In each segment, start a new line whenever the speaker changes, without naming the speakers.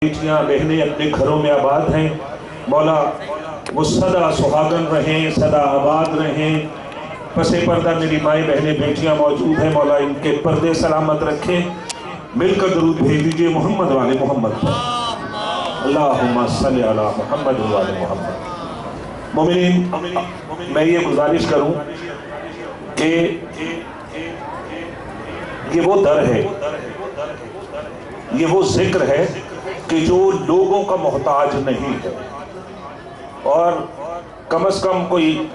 بیٹیاں بہنیں اپنے گھروں میں آباد ہیں، مولا وہ سدا سہاگن رہیں، سدا آباد رہیں۔ پس پردہ میری مائیں بہنیں بیٹیاں موجود ہیں، مولا ان کے پردے سلامت رکھیں۔ مل کر درود بھیج دیجئے محمد والے محمد پر۔ اللہم صلی علی محمد والے محمد۔ مومنین، میں یہ گزارش کروں کہ یہ وہ در ہے، یہ وہ ذکر ہے کہ جو لوگوں کا محتاج نہیں ہے، اور کم از کم کوئی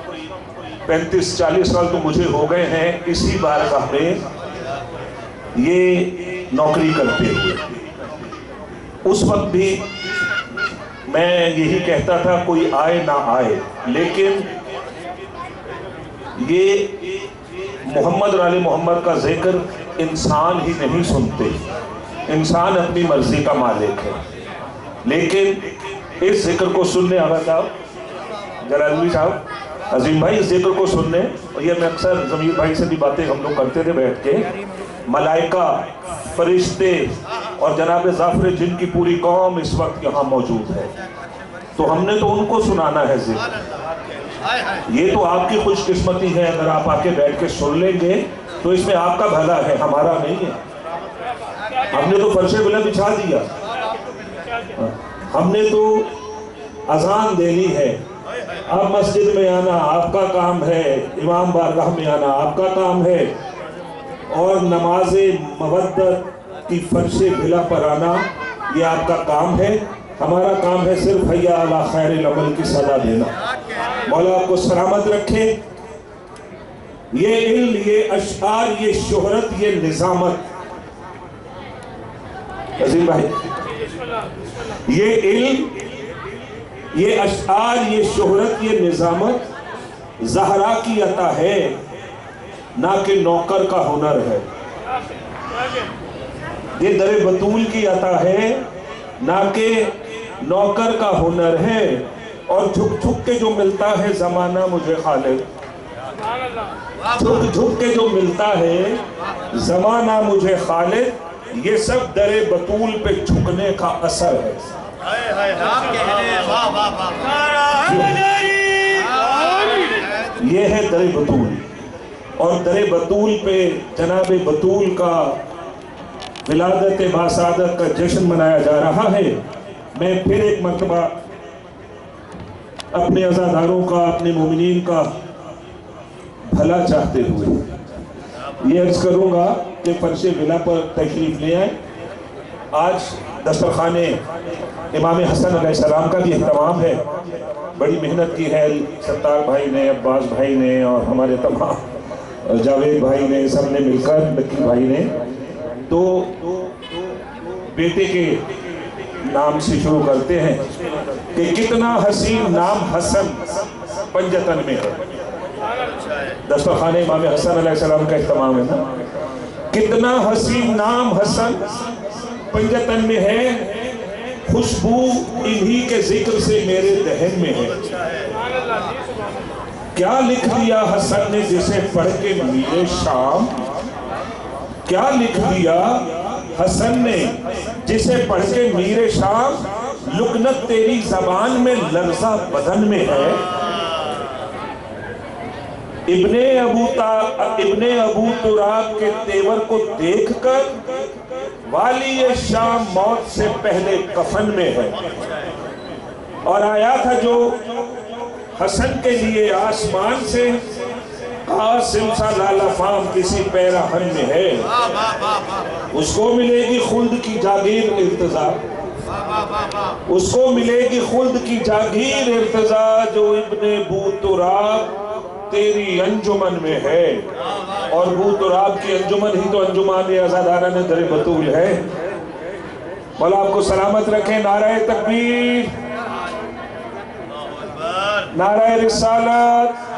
35-40 سال تو مجھے ہو گئے ہیں اسی بارگاہ میں یہ نوکری کرتے ہوئے۔ اس وقت بھی میں یہی کہتا تھا کوئی آئے نہ آئے، لیکن یہ محمد اور آل محمد کا ذکر انسان ہی نہیں سنتے، انسان اپنی مرضی کا مالک ہے، لیکن اس ذکر کو سننے آگا صاحب جلالوی صاحب عظیم بھائی اس ذکر کو سننے، اور یہ میں اکثر ضمیر بھائی سے بھی باتیں ہم لوگ کرتے تھے بیٹھ کے، ملائکہ، فرشتے اور جناب ظافر جن کی پوری قوم اس وقت یہاں موجود ہے، تو ہم نے تو ان کو سنانا ہے ذکر۔ یہ تو آپ کی خوش قسمتی ہے، اگر آپ آ کے بیٹھ کے سن لیں گے تو اس میں آپ کا بھلا ہے، ہمارا نہیں ہے۔ ہم نے تو فرش بلند بچھا دیا، ہم نے تو اذان دینی ہے، اب مسجد میں آنا آپ کا کام ہے، امام بارگاہ میں آنا آپ کا کام ہے، اور نماز مودت کی فرش بلا پر آنا یہ آپ کا کام ہے۔ ہمارا کام ہے صرف حیا علی خیر العمل کی صدا دینا۔ مولا آپ کو سلامت رکھے۔ یہ علم، یہ اشعار، یہ شہرت، یہ نظامت، عظیم بھائی، یہ علم، یہ اشعار، یہ شہرت، یہ نظامت زہرا کی عطا ہے، نہ کہ نوکر کا ہنر ہے۔ یہ در بطول کی عطا ہے، نہ کہ نوکر کا ہنر ہے، اور جھک جھک کے جو ملتا ہے زمانہ مجھے خالق، جھک جھک کے جو ملتا ہے زمانہ مجھے خالق، یہ سب در بطول پہ جھکنے کا اثر ہے۔ یہ ہے در بطول، اور در بطول پہ جناب بطول کا ولادت باسعادت کا جشن منایا جا رہا ہے۔ میں پھر ایک مرتبہ اپنے عزاداروں کا، اپنے مومنین کا بھلا چاہتے ہوئے یہ عرض کروں گا کہ فرش ولا پر تشریف لے آئیں۔ آج دسترخوان امام حسن علیہ السلام کا بھی اہتمام ہے، بڑی محنت کی ہے ستار بھائی نے، عباس بھائی نے، اور ہمارے تمام جاوید بھائی نے، سب نے مل کر، نکی بھائی نے، تو بیٹے کے نام سے شروع کرتے ہیں کہ کتنا حسین نام حسن پنجتن میں ہے۔ دسترخوان امام حسن علیہ السلام کا اہتمام ہے نا، کتنا حسین نام حسن پنجتن میں ہے، خوشبو انہی کے ذکر سے میرے دہن میں ہے۔ کیا لکھ دیا حسن نے جسے پڑھ کے میر شام، کیا لکھ دیا حسن نے جسے پڑھ کے میر شام، لکنت تیری زبان میں لرزہ بدن میں ہے۔ ابن ابو تراب کے تیور کو دیکھ کر والی شام موت سے پہلے کفن میں ہے۔ اور آیا تھا جو حسن کے لیے آسمان سے، قاسم سا لالا فام کسی پیراہن میں ہے، اس کو ملے گی خلد کی جاگیر ارتضا، اس کو ملے گی خلد کی جاگیر ارتضا، جو ابن ابو تراب تیری انجمن میں ہے۔ اور ابو تراب کی انجمن ہی تو انجمان عزادارہ نے در بطول ہے۔ مولا آپ کو سلامت رکھیں۔ نعرہ تکبیر، نعرہ رسالت،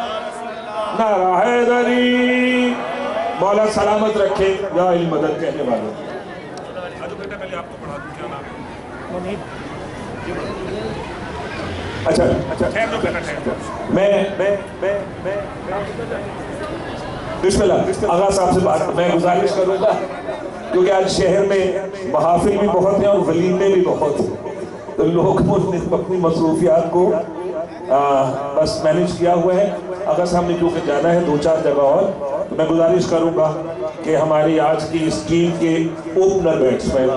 نعرہ حیدری۔ مولا سلامت رکھے یا علم مدد کہنے والوں۔ اچھا بسم اللہ آغا صاحب سے بات میں گزارش کروں گا، کیونکہ آج شہر میں محافل بھی بہت ہیں اور ولیمے بھی بہت ہیں۔ تو لوگ اپنی مصروفیات کو بس مینیج کیا ہوا ہے۔ اگر سے ہم نے کیونکہ جانا ہے 2-4 جگہ اور، تو میں گزارش کروں گا کہ ہماری آج کی اس ٹیم کے اوپنر بیٹسمین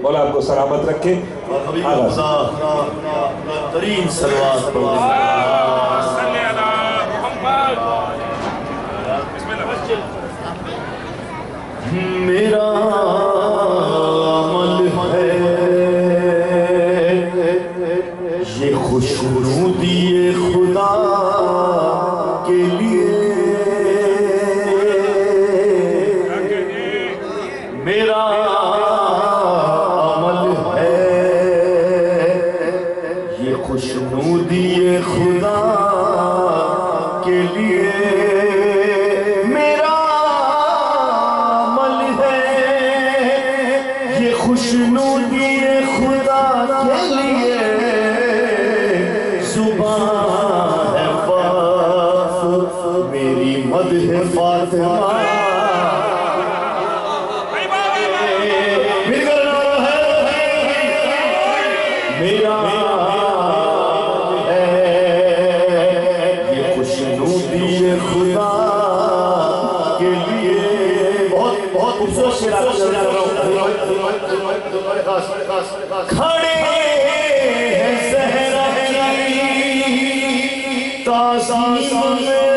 مولا آپ کو سلامت رکھے۔ آغاز
ترین سلوات میرا عمل ہے یہ خوشنودی خدا کے لیے، میرا عمل ہے یہ خوشنودی خدا کے لیے، خوشنودی خدا کے لیے، زبان ہے وقف میری مدح فاطمہ، میرا ہے یہ خوشنودی خدا کے لیے۔ بہت خوبصورت شعر کھڑے ہیں زہرا کی تعظیم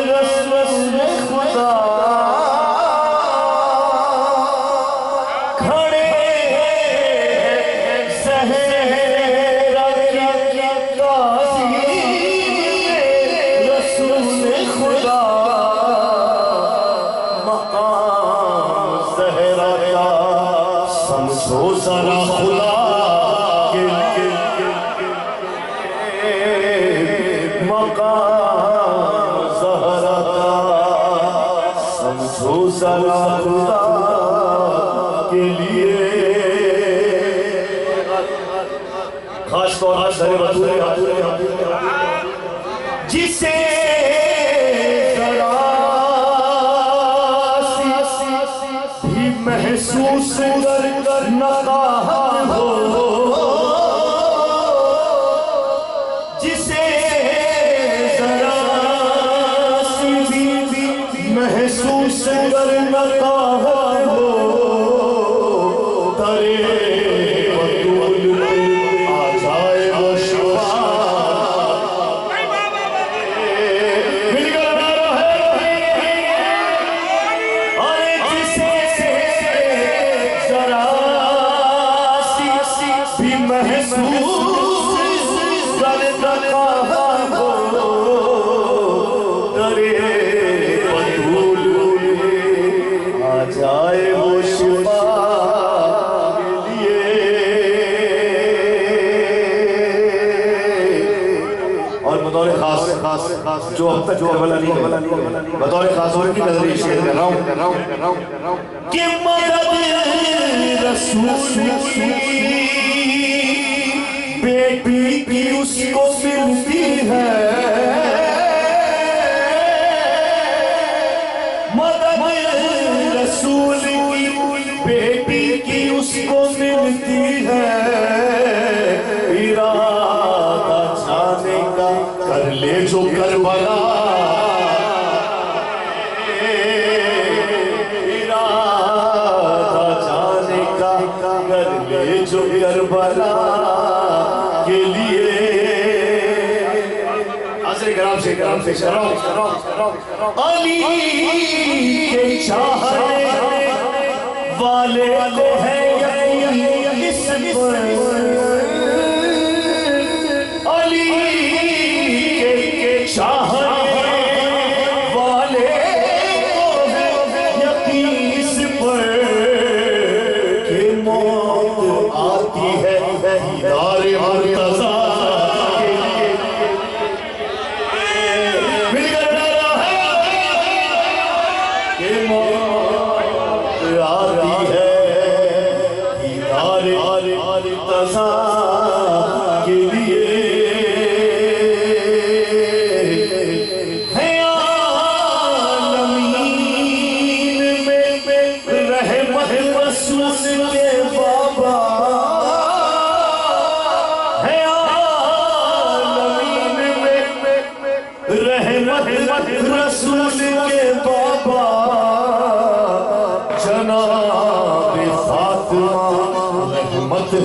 رسول خدا، کھڑے ہیں زہرا کی تعظیم رسول خدا، مقام زہرا کا سمجھو ذرا خدا کے لیے، مقام زہرا کا سمجھو ذرا خدا کے لیے۔ خاص طور پر جسے بھی محسوس کر نقاہت ہو، جسے ذرا سی بھی محسوس کر نقاہت ہو، درے بطول آ جائے وہ شفا، مل کر نعرہ ہے، اور جسے ذرا سی بھی محسوس کر نقاہت ہو، درے بطول آ جائے وہ شفا کے لیے۔ اور بطور خاص جو اب تک کربلا نہیں ہے، بطور خاص اور کی نظری شیئر کر رہا ہوں کہ مدد رسول بیٹی کی اس کو ملتی ہے، مدد رسول کی بیٹی کی اس کو ملتی ہے، ارادہ جانے کا کر لے جو کربلا، ارادہ جانے کا کر لے جو کربلا کے لیے۔ حاضر کرام سے علی کے چاہنے والے کو ہے یقین اس پر، علی کے چاہنے والے کو ہے یقین اس پر، کہ موت آتی ہے دیدار مرتضیٰ کے لیے، مل کر نعرہ ہے کہ موت آتی ہے دیدار مرتضیٰ کے لیے۔ ہے عالمین میں رحمت رسول کے بابا،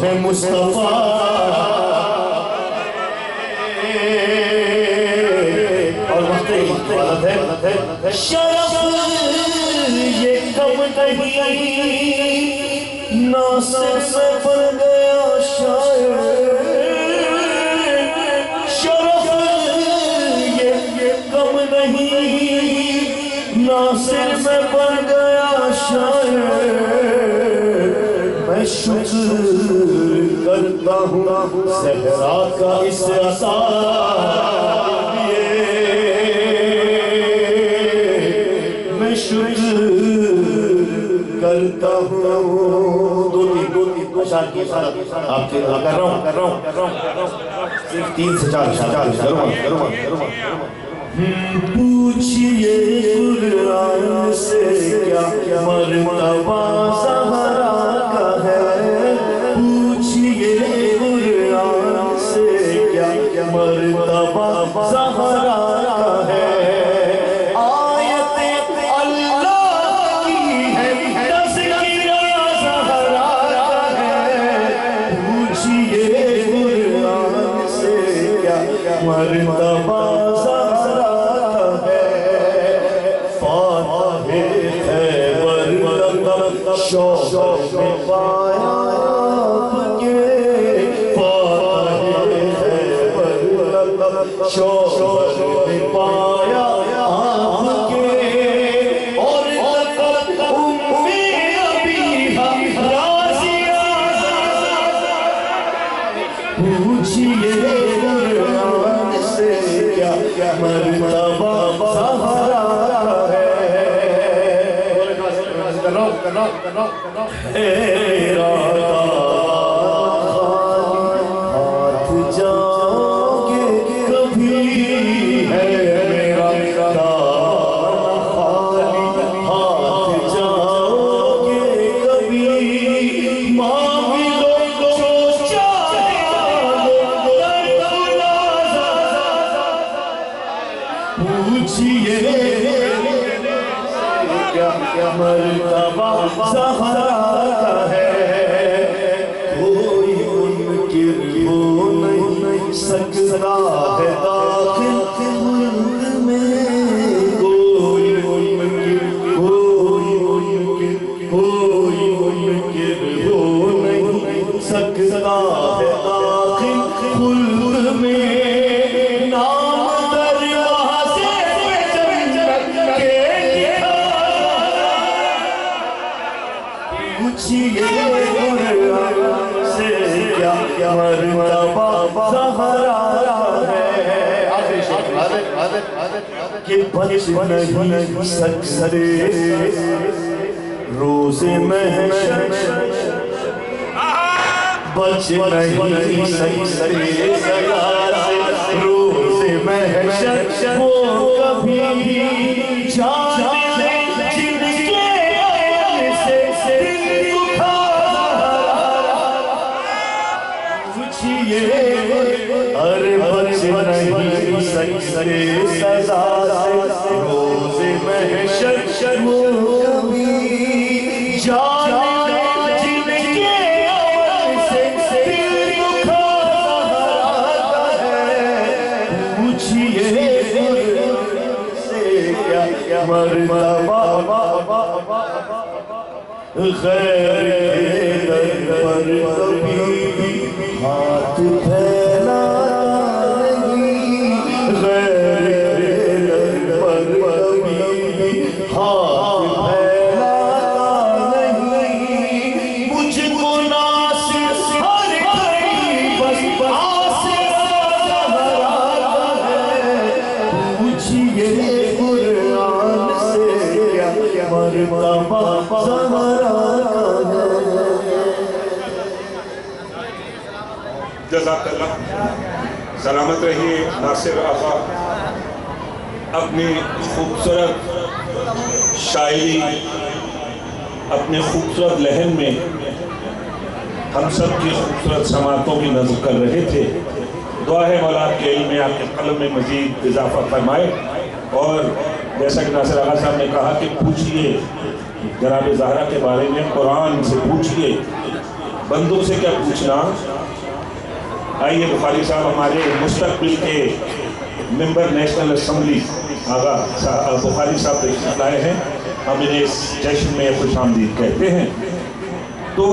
ہے مصطفیٰ اور وقت ہے شرف یہ کم نہیں ناصر سے بن گیا شاعر شرف یہ کم نہیں ناصر سے بن گیا شاعر میں شکر کرتا ہوں صحرا کا اس عطا میں شکر کرتا ہوں دو تین اشار کی آپ کے کر رہا ہوں صرف 3 سے 4 کروں پوچھئے قرآن سے کیا مرتبہ زہرا کا ہے پوچھئے قرآن سے کیا مرتبہ زہرا کا ہے آیت اللہ کی ہے تذکرہ زہرا کا ہے پوچھئے قرآن سے کیا مرتبہ شوق میں پایا آپ کے فاتح خیبر شوق میں پایا آپ کے اور لقب امی ابیہا رازیہ پوچھئے قرآن سے کیا مرتبہ زہرا ہے میرا ہاتھ جاؤ گے کبھی ہے میرا ہاتھ جاؤ گے کبھی مانگ لو جو چاہے پوچھئے کیا مرتبہ زہرا کا ہے کوئی منکر ہو نہیں سکتا ہے داخل خلد میں کوئی منکر ہو نہیں سکتا ہے داخل خلد میں پوچھئے قرآن سے کیا مرتبہ زہرا ہے کہ بچ نہیں سکتے روز محشر بچ نہیں سکتے روز محشر وہ کبھی جانے ارے بچ نہیں سکتے سزا سے روز محشر وہ کبھی جانے جن کے عمل سے دل دکھاتا ہے پوچھئے سے کیا مرتبہ غیر در پر کبھی ہاتھ پھیلاتا نہیں غیر در پر کبھی ہاتھ پھیلاتا نہیں مجھ کو ناصر ہر گھڑی بس آسرا زہرا ہے پوچھئے قرآن سے کیا مرتبہ زہرا ہے
جزاک اللہ سلامت رہیے ناصر آقا اپنی خوبصورت شاعری اپنے خوبصورت لہن میں ہم سب کی خوبصورت سماعتوں کی نظر کر رہے تھے دعا ہے مولا آپ کے علم میں آپ کے قلم میں مزید اضافہ فرمائے اور جیسا کہ ناصر آقا صاحب نے کہا کہ پوچھئے جناب زہرا کے بارے میں قرآن سے پوچھئے بندوں سے کیا پوچھنا. آئیے بخاری صاحب ہمارے مستقبل کے ممبر نیشنل اسمبلی آغا بخاری صاحب تشریف لائے ہیں. ہم انہیں اس جشن میں خوش آمدید کہتے ہیں. تو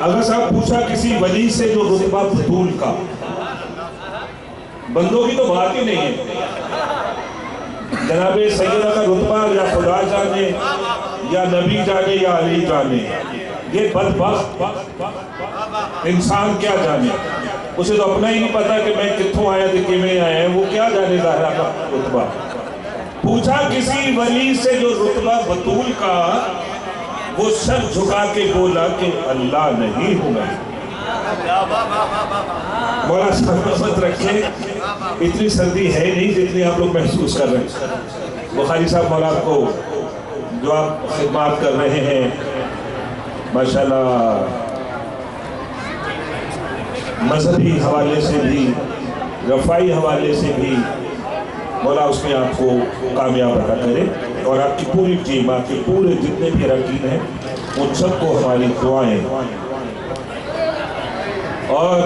آغا صاحب پوچھا کسی ولی سے جو رتبہ بطول کا. بندوں کی تو بات ہی نہیں ہے. جناب سیدہ کا رتبہ یا خدا جانے یا نبی جانے یا علی جانے, یہ بدبخت انسان کیا جانے. اسے تو اپنا ہی نہیں پتا کہ میں کتھوں آیا تھے کیویں آیا ہے, وہ کیا جانے ظاہرہ کا رتبہ. پوچھا کسی ولی سے جو رتبہ بطول کا, وہ سر جھکا کے بولا کہ اللہ نہیں ہوں میں. مولا سلامت رکھے, اتنی سردی ہے نہیں جتنی آپ لوگ محسوس کر رہے ہیں. بخاری صاحب مولا آپ کو جو آپ خدمات کر رہے ہیں ماشاءاللہ مذہبی حوالے سے بھی رفائی حوالے سے بھی, مولا اس میں آپ کو کامیاب عطا کرے. اور آپ کی پوری ٹیم, آپ کے پورے جتنے بھی اراکین ہیں, ان سب کو ہماری دعائیں. اور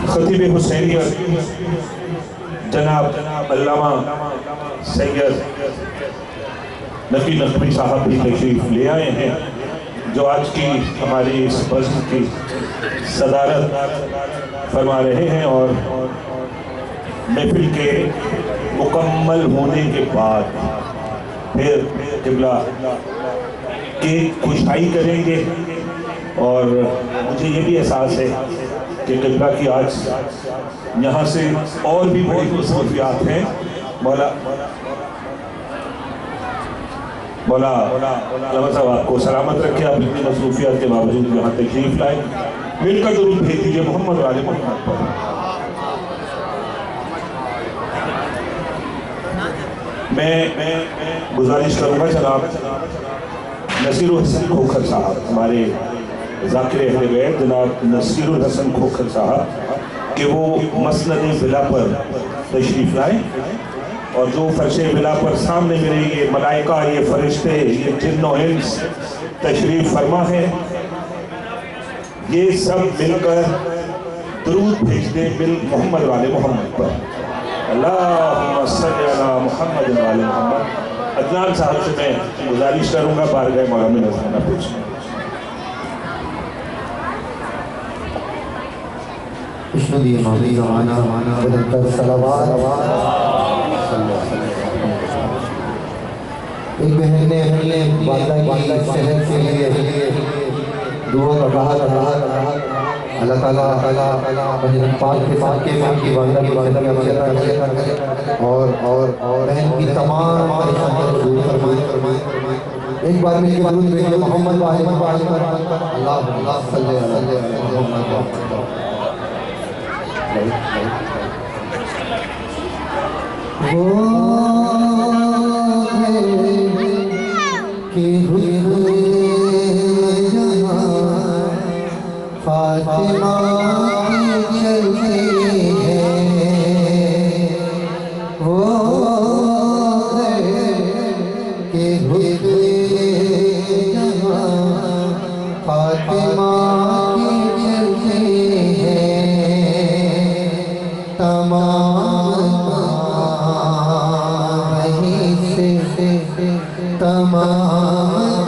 خطیب حسینیت جناب علامہ سید نقی نقوی صاحب بھی تشریف لے آئے ہیں, جو آج کی ہماری اس بزم کی صدارت فرما رہے ہیں. اور محفل کے مکمل ہونے کے بعد پھر قبلہ کی کشائی کریں گے. اور مجھے یہ بھی احساس ہے کہ قبلہ کی آج یہاں سے اور بھی بڑی مصروفیات ہیں. مولا علامہ صاحب آپ کو سلامت رکھے, آپ اتنی مصروفیات کے باوجود یہاں تشریف لائے. مل کر درود بھیج دیجیے محمد والے محمد پر. میں گزارش کروں گا جناب نصیر الحسن کھوکھر صاحب, ہمارے ذاکر اہل بیت جناب نصیر الحسن کھوکھر صاحب, کہ وہ مسند بلا پر تشریف لائیں. اور جو فرش بلا پر سامنے میرے یہ ملائکہ, یہ فرشتے, یہ جن و انس تشریف فرما ہے, یہ سب مل کر درود بھیج دیں مل محمد والے محمد پر. اللہم صلی علی محمد والے محمد. عدنان صاحب سے میں گزارش کروں گا بارگاہ مولا میں نذرانہ پوچھیں.
اشہدی ماضی زمانہ بدلتر صلوات. ایک بہن نے والدہ کی صحت کے لیے دعا کا کہا. اللہ تعالیٰ حضرت پاک کے صدقے میں ان کی والدہ کی صحت عطا کرے اور بہن کی تمام پریشانیوں کو دور فرمائے. ایک بار مل کے درود بھیجیے محمد والے پر. اللہ صلی علی محمد. فاطمہ چلتی ہے وہ کہ فاطمہ چلتی ہے تمام وہیں سے تمام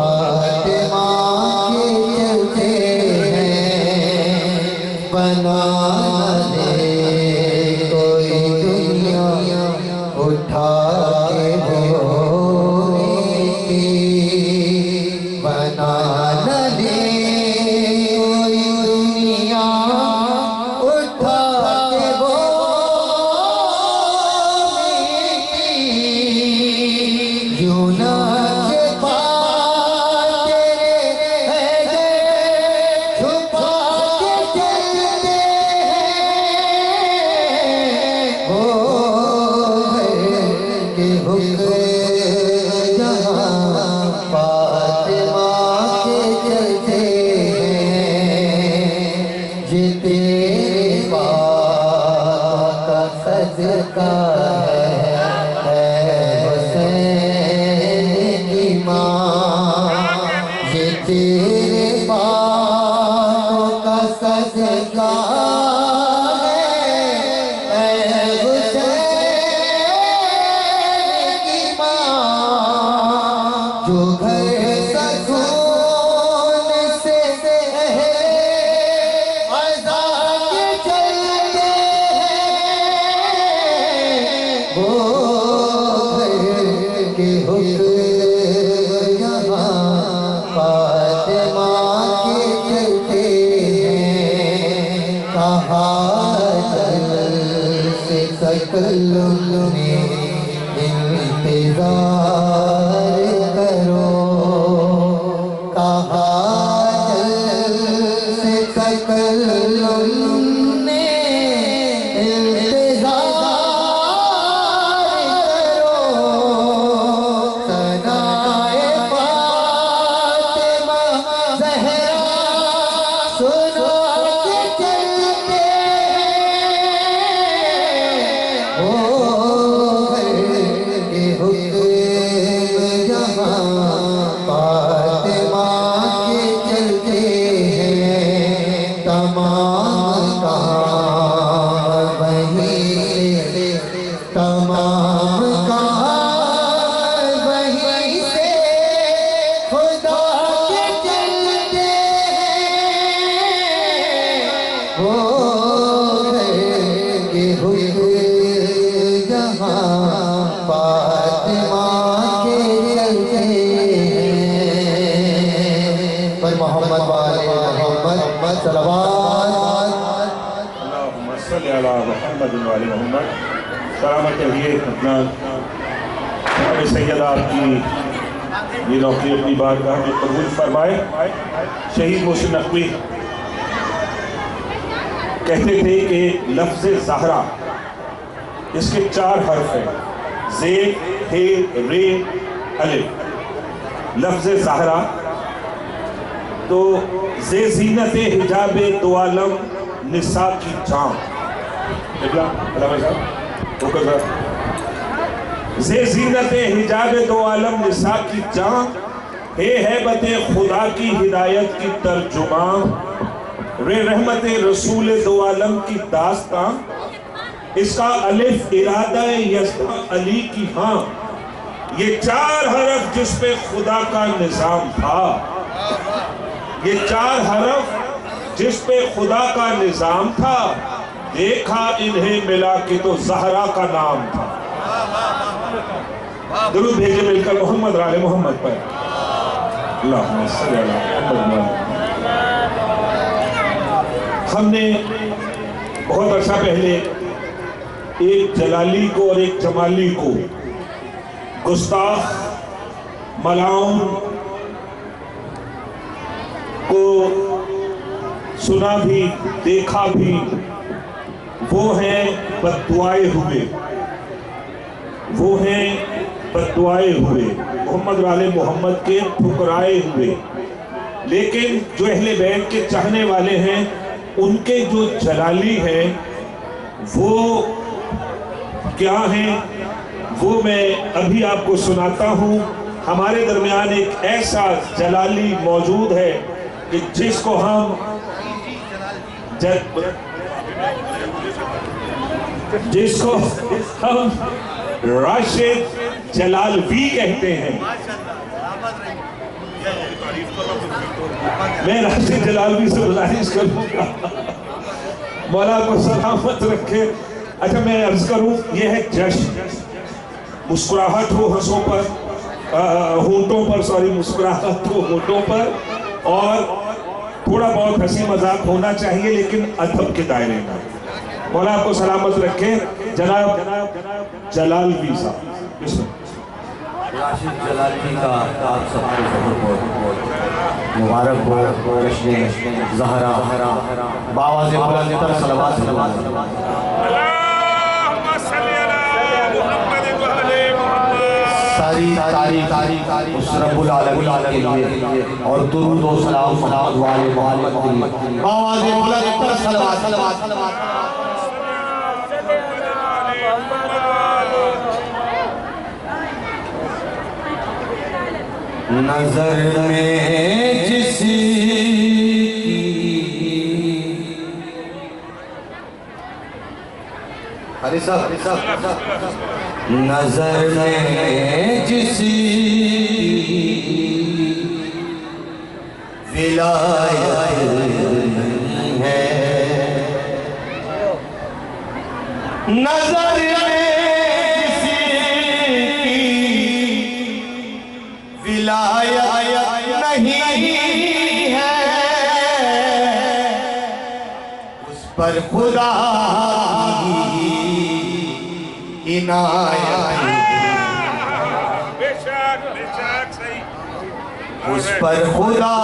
فاطمہ کے چلتے ہیں بنا دے کوئی دنیا اٹھا کے بولنے کی بنا نہ دے کوئی دنیا اٹھا کے بولنے کی یوں نہ انتظار کرو کہا دل سے تکلم نے انتظار کرو ثنائے فاطمہ زہرا سنا کے چلتے
اللہم صلی علی محمد و علی محمد. سلامت رہیے اپنا سید آپ کی یہ نوکری اپنی بارگاہ میں قبول فرمائے. شہید محسن نقوی کہتے تھے کہ لفظ زہرا اس کے 4 حرف ہیں زے ہے رے الف. لفظ زہرا تو زے زینت حجاب دو عالم نساء کی جان زے زینت حجاب دو عالم نساء کی جان ہے ہیبت خدا کی ہدایت کی ترجمان رے رحمت رسول دو عالم کی داستان اس کا الف ارادہ یزدہ علی کی ہاں. یہ 4 حرف جس پہ خدا کا نظام تھا یہ 4 حرف جس پہ خدا کا نظام تھا دیکھا انہیں ملا کہ تو زہرا کا نام تھا. درود بھیجے مل کر محمد آل محمد پر. اللہم صلی علی محمد. ہم نے بہت عرصہ پہلے ایک جلالی کو اور ایک جمالی کو گستاخ ملاؤن کو سنا بھی دیکھا بھی. وہ ہیں بددعائے ہوئے محمد آل محمد کے ٹھکرائے ہوئے. لیکن جو اہل بیت کے چاہنے والے ہیں ان کے جو جلالی ہیں وہ کیا ہیں وہ میں ابھی آپ کو سناتا ہوں. ہمارے درمیان ایک ایسا جلالی موجود ہے کہ جس کو ہم راشد جلالوی کہتے ہیں. میں راشد جلالوی سے گزارش کروں گا مولا کو سلامت رکھے. اچھا میں عرض کروں یہ ہے جشن, مسکراہٹ ہو ہنسوں پر, ہونٹوں پر, مسکراہٹ ہو ہونٹوں پر, اور تھوڑا بہت ہنسی مذاق ہونا چاہیے لیکن ادب کے دائرے میں. مولا آپ کو سلامت رکھے. جناب جلالوی صاحب بسم اللہ.
راشد جلالوی کا آپ سب کو بہت مبارک ہو. جشن زہرا باواز بلند تر صلوات ساری تاریخ اس رب العالمین کے لیے اور درود و سلام محمد والے محمد باواز بلند تر صلوات. نظر میں جس نظر میں جس ولایت ہے, نظر میں نہیں ہے, اس پر خدا کی عنایت ہے, اس پر خدا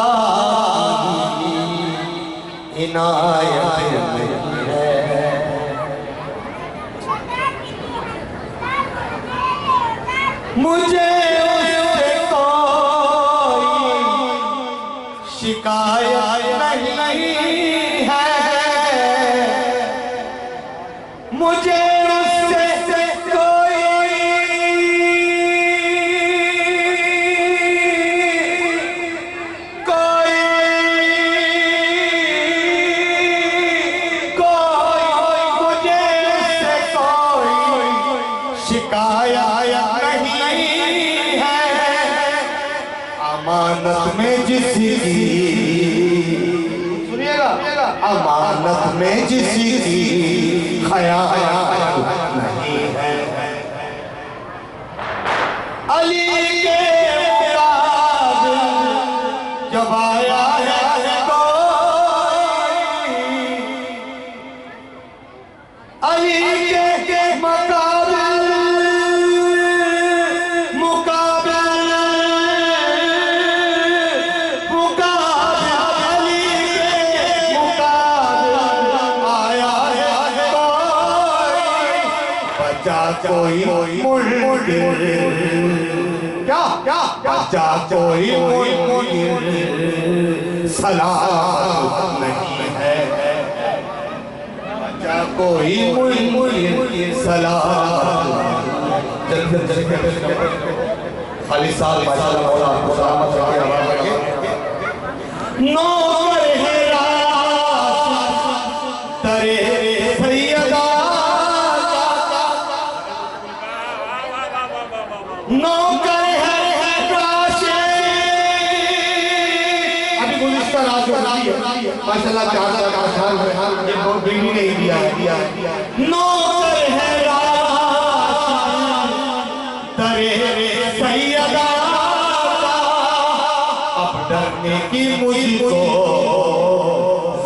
کی عنایت ہے. مجھے شکایت نہیں ہے, مجھے اس سے کوئی مجھے اس سے کوئی شکایت نہیں ہے. امانت میں جس کی امانت میں جسی کی خیانت نہیں ہے, علی کے مقابل جب آیا ہے کوئی, علی کے مقابل کوئی منکر, بچا کوئی منکر سلام نہیں ہے, بچا کوئی منکر سلام. خالی صاحب ماشاءاللہ مولا آپ کو سلامت رکھے, آواز رکھے. نور ہے ترے سیدہ, نوکر ہے راشد. ابھی گزشتہ رات ہے ماشاءاللہ چادر کا خیال ہے, یہ بہت بگڑی نہیں دیا ہے. نوکر ہے راشد ترے سیدہ, اب ڈرنے کی مجھ کو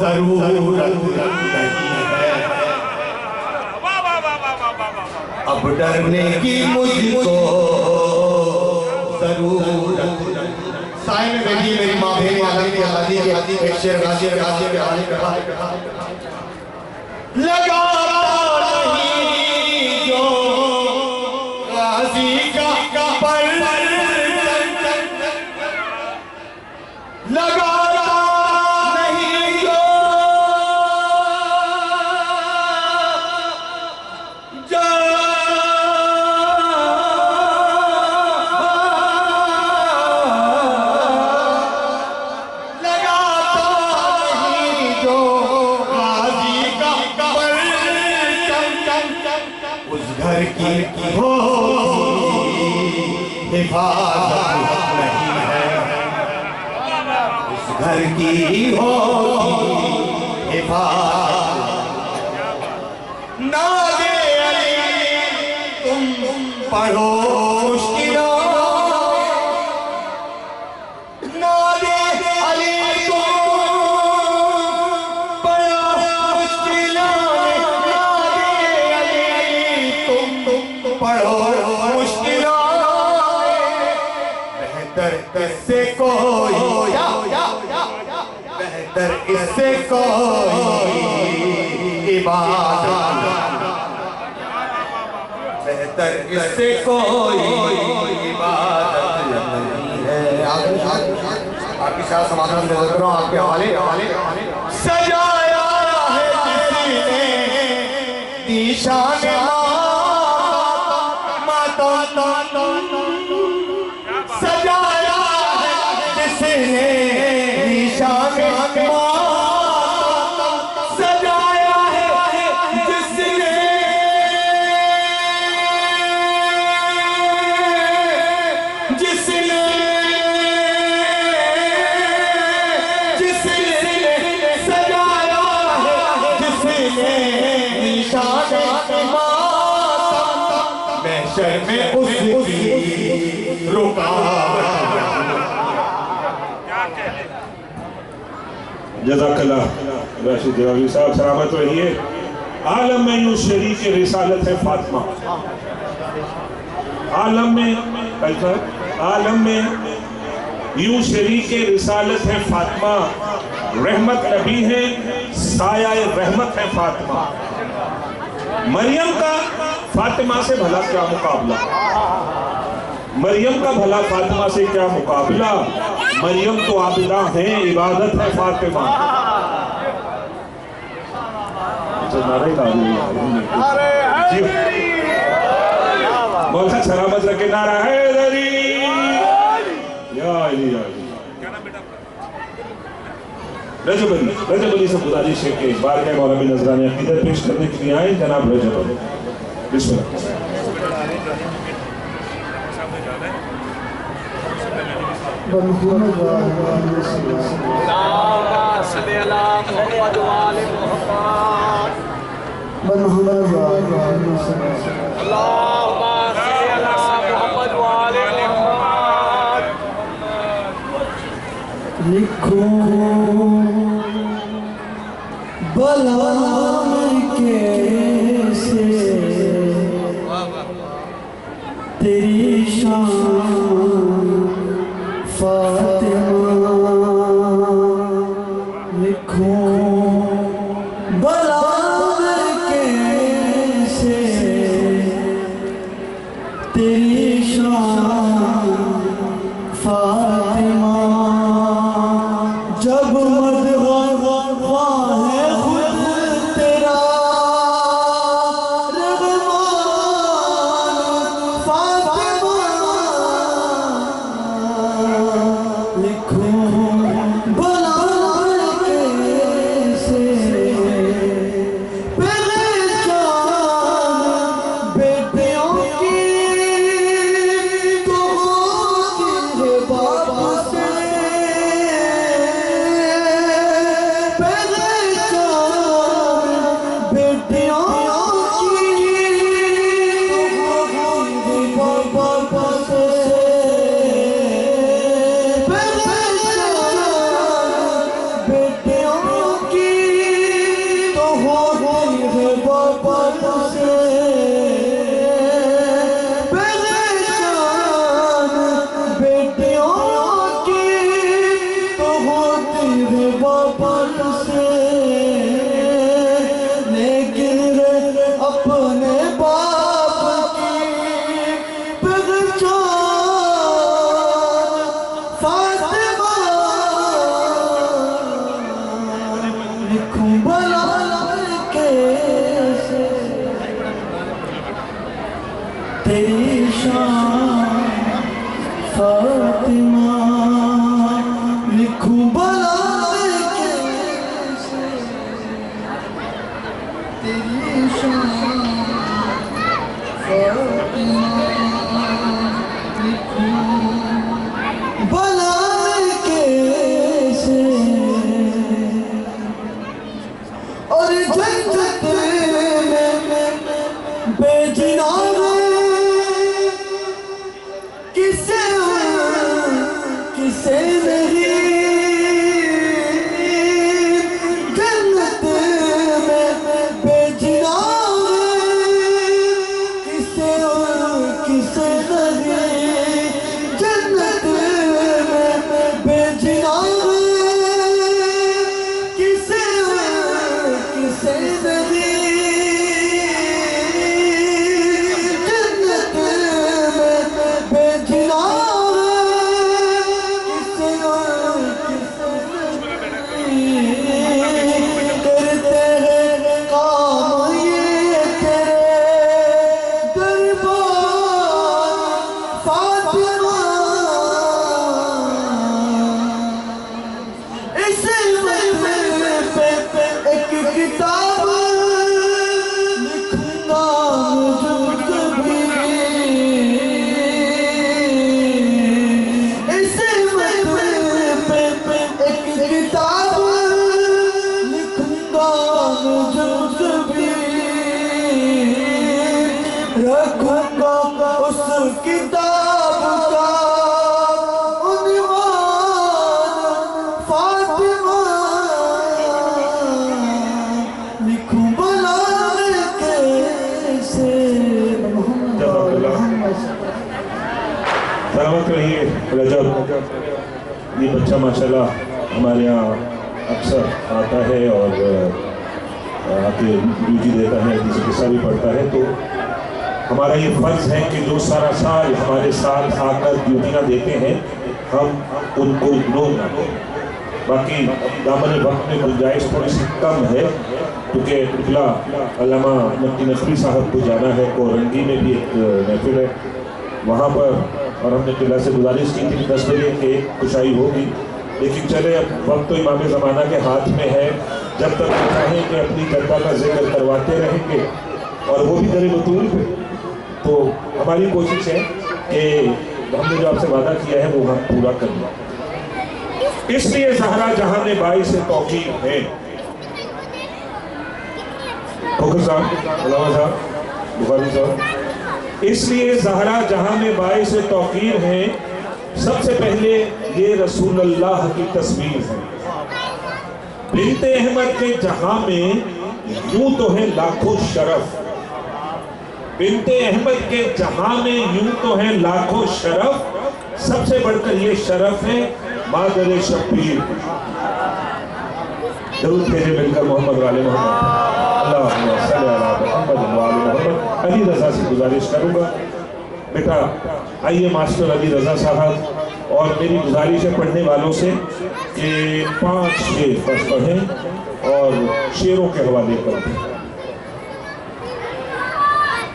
ضرورت نہیں ہے, اب ڈرنے کی مجھ کو ضرورت. سائے میں بیٹھی میری ماں بہنی آدمی آدھی کے ایک شیر غازی کے آنے کہا لگا نہیں جو غازی کا پر لگا حفاظت نہیں گھر کی ہوگی حفاظت ناد علی تم پڑھو مشکلوں ناد علی تم پڑھو مشکلوں ناد علی تم پڑھو مشکلوں بہتر اس سے کوئی بہتر اس سے کوئی عبادت بہتر اس سے کوئی عبادت نہیں ہے آپ کی شاہ سماعتاً سے ذکر ہوں آپ کے حوالے سجایا ہے جس نے دیشان ماتم سجایا ہے جس نے دیشان سجایا ہے جس نے سجایا ہے جس نے نشان محشر میں اس کی رکاوٹ
جزاک اللہ راشد جلالی صاحب سلامت رہیے عالم میں یوں شریک رسالت ہے فاطمہ عالم میں یوں شریک رسالت ہے فاطمہ رحمت نبی ہے سایہ رحمت ہے فاطمہ مریم کا فاطمہ سے بھلا کیا مقابلہ مریم کا بھلا فاطمہ سے کیا مقابلہ مریم تو عابدہ ہیں عبادت ہے فاطمہ مولا سلامت رکھے نعرہ حیدری یا علی یا علی رجب علی سے گزارش ہے کہ بارگاہ مولانا نذرانِ عقیدت پیش کرنے کے لیے آئیں جناب رجب علی بسم اللہ
اللہم صلی علی محمد و آل محمد اللہم صلی علی محمد و آل محمد لکھو بلا کیسے تیری شان فاطمہ لکھو بلا کیسے تیری شان فاطمہ جب مدغاہ ہے خود تیرا رغمان فاطمہ کسے نہیں جنت میں بھیجنا کسے کسے نہیں جنت میں بھیجنا کسے کسے نہیں جنت میں بھیجنا کسے کرتے ہیں کام یہ تیرے دربار فاطمہ اس پہ ایک کتاب لکھوں گا مجھے کبھی اس پہ ایک کتاب لکھوں گا مجھے کبھی رکھوں گا اس کتاب کا عنوان فاطمہ لکھوں بلا کیسے
سلامت رہیے رجب. یہ بچہ ماشاءاللہ ہمارے یہاں اکثر آتا ہے اور آ کے ڈیوٹی دیتا ہے, کسی قصہ بھی پڑھتا ہے. تو ہمارا یہ فرض ہے کہ جو سارا سال ہمارے ساتھ آ کر ڈیوٹیاں دیتے ہیں ہم ان کو اگنور نہ کریں. باقی دامن وقت میں گنجائش تھوڑی سی کم ہے کیونکہ اطلاع علامہ مکی نقوی صاحب کو جانا ہے. کورنگی میں بھی ایک محفل ہے وہاں پر, اور ہم نے قلعہ سے گزارش کی تھی 10 بجے کہ کشائی ہوگی. لیکن چلے اب وقت تو امام زمانہ کے ہاتھ میں ہے, جب تک وہ چاہیں کہ اپنی جدہ کا ذکر کرواتے رہیں گے اور وہ بھی در بطول پہ. تو ہماری کوشش ہے کہ ہم نے جو آپ سے وعدہ کیا ہے وہ ہم پورا کرنا. اس لیے زہرا جہاں میں باعث توقیر ہے. فخر صاحب, علامہ صاحب, بخاری صاحب, اس لیے زہرا جہاں میں باعث توقیر ہے. سب سے پہلے یہ رسول اللہ کی تصویر ہے. بنت احمد کے جہاں میں یوں تو ہے لاکھوں شرف. بنت احمد کے جہاں میں یوں تو ہے لاکھوں شرف. سب سے بڑھ کر یہ شرف ہے مادر شبیر. درود بھیجے مل کر محمد والے محمد. اللہم صلی علی محمد والے محمد. علی رضا سے گزارش کروں گا بیٹا آئیے ماسٹر علی رضا صاحب, اور میری گزارش ہے پڑھنے والوں سے کہ 5 شعر بس پڑھیں اور شعروں کے حوالے کریں.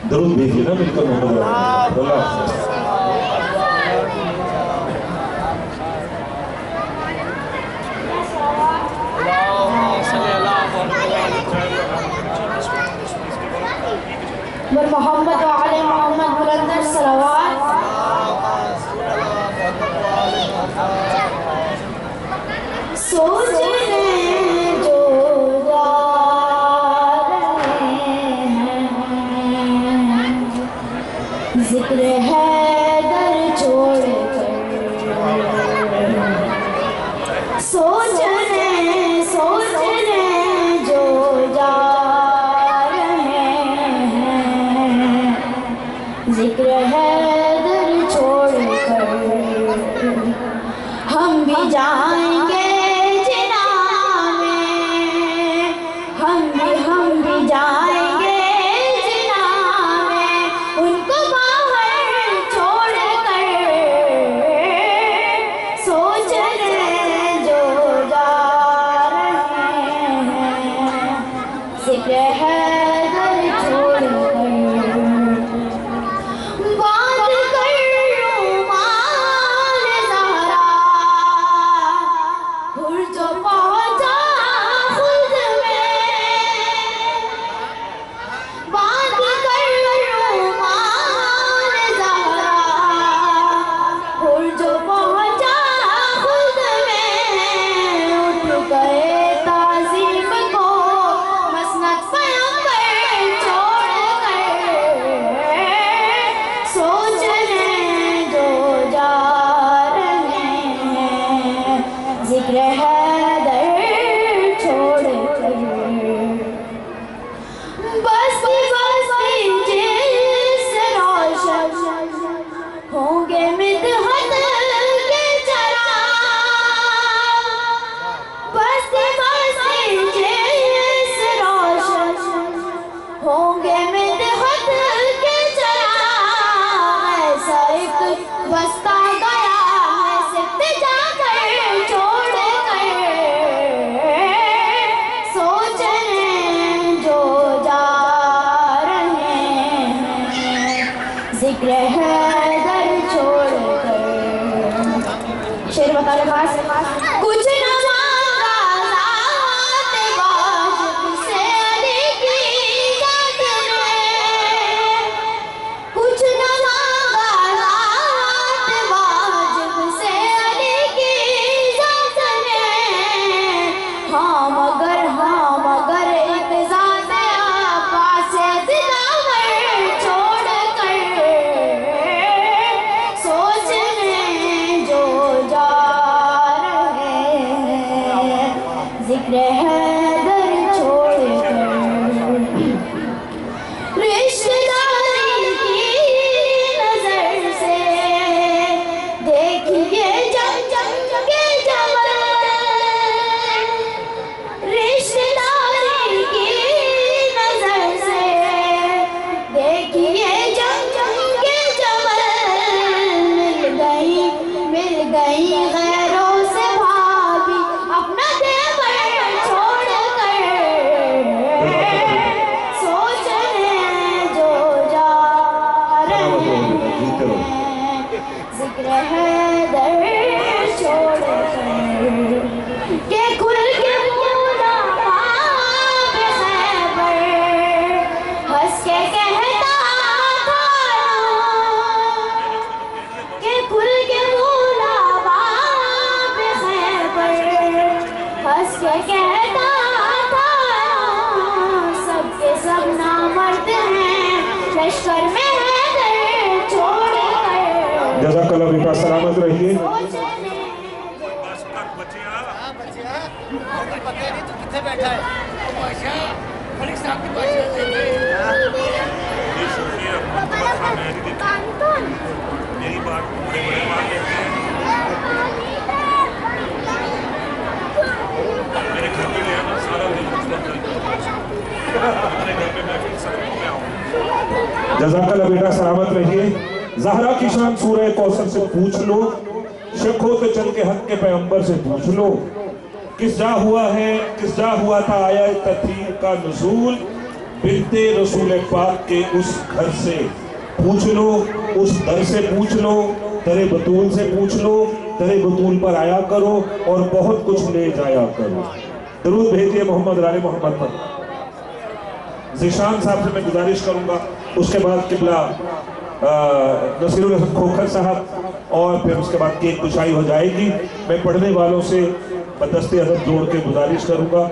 درود بھیجیے نا مل کر محمد والے محمد. اللہ حافظ.
محمد وعلى محمد بلند صلوات. سوچنے جو جا رہے ہیں ذکر حیدر چھوڑ کر. سوچنے جو جا ذکر حیدر چھوڑ کر ہم بھی جائیں گے جنا میں. ہم بھی جائیں گے جنا میں ان کو باہر چھوڑ کر. سوچ رہے جو جا رہے ہیں ذکر حیدر چھوڑ کر. تعظیم کو مسند ذکر حیدر چھوڑ کر بستی بستی جس روشن ہوں گے مدحت کے چراغ بستی بستی جس روشن ہوں گے مدحت کے چراغ ایسا ایک بستہ گیا ہے سفت جا کر چھوڑ کر سوچنے جو جا رہے ہیں ذکر حیدر چھوڑ کر شعر بتا لے پاس کچھ نہ مانگا ذات واجب سے علی کی ذات نے کچھ نہ مانگا ذات واجب سے علی کی ذات نے ہاں مگر ایک ذات عباس سے دلاور چھوڑ کر سوچنے جو جا رہے ہیں ذکر حیدر چھوڑ کر رشتہ داری کی نظر سے دیکھیے جم کے جمل رشتہ داری کی نظر سے دیکھیے جم کے جمل مل گئی غیروں سے بھابی اپنا دیور چھوڑ کر سوچنے جو جا رہے ہیں ذکر حیدر چھوڑ کر کہ کھل کے مولا باب خیبر ہنس کے کہتا تھا کہ کھل کے مولا باب خیبر ہنس کے کہتا تھا سب کے سب نامرد ہیں لشکر میں حیدر چھوڑ کر
جزاک اللہ بیٹا سلامت رہیے جزاک اللہ بیٹا سلامت رہیے زہرا کی شان سورہ کوثر سے پوچھ لو شک ہو تو چل کے حق کے پیغمبر سے پوچھ لو کس جا ہوا تھا آیا تطہیر کا نزول بنت رسول پاک کے اس گھر سے پوچھ لو اس در سے پوچھ لو در بطول سے پوچھ لو در بطول پر آیا کرو اور بہت کچھ لے جایا کرو درود بھیجئے محمد رال محمد پر ذیشان صاحب سے میں گزارش کروں گا اس کے بعد قبلہ نصیر الحسن کھوکھر صاحب اور پھر اس کے بعد کیک کشائی ہو جائے گی میں پڑھنے والوں سے بدست ادب جوڑ کے گزارش کروں گا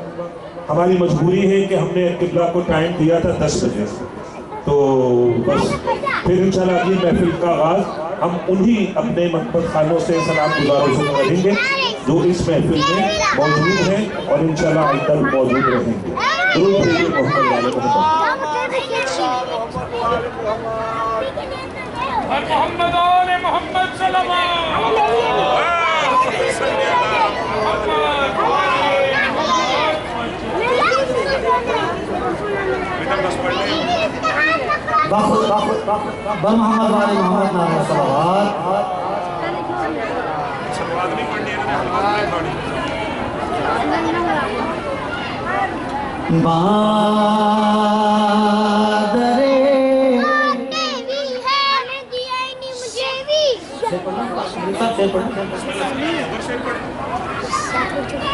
ہماری مجبوری ہے کہ ہم نے قبلہ کو ٹائم دیا تھا 10 بجے تو بس پھر انشاءاللہ اگلی محفل کا آغاز ہم انہی اپنے منفرد خانوں سے سلام گزاروں سے کریں گے جو اس محفل میں موجود ہیں اور انشاءاللہ آئندہ موجود رہیں گے درود بھیجئے محمد والے
محمد آل محمد
بر محمد والے محمد نام صلوات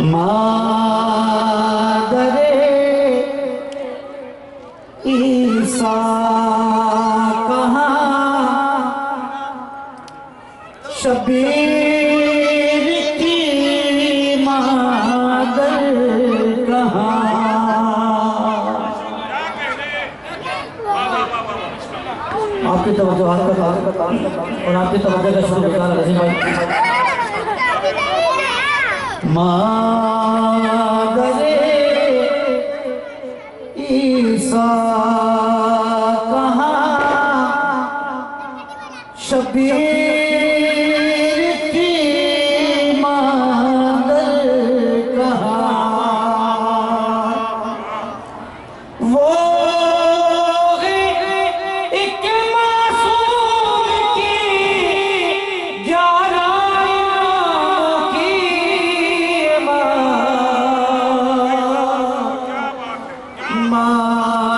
مادر عیسیٰ کہاں شبیر کی مادر کہاں آپ کی توجہ اور آپ کی توجہ کا شکر گزار عظیم بھائی
مادر عیسیٰ کہاں شبیر کی مادر کہاں وہ ایک معصوم کی گیارہ کی ماں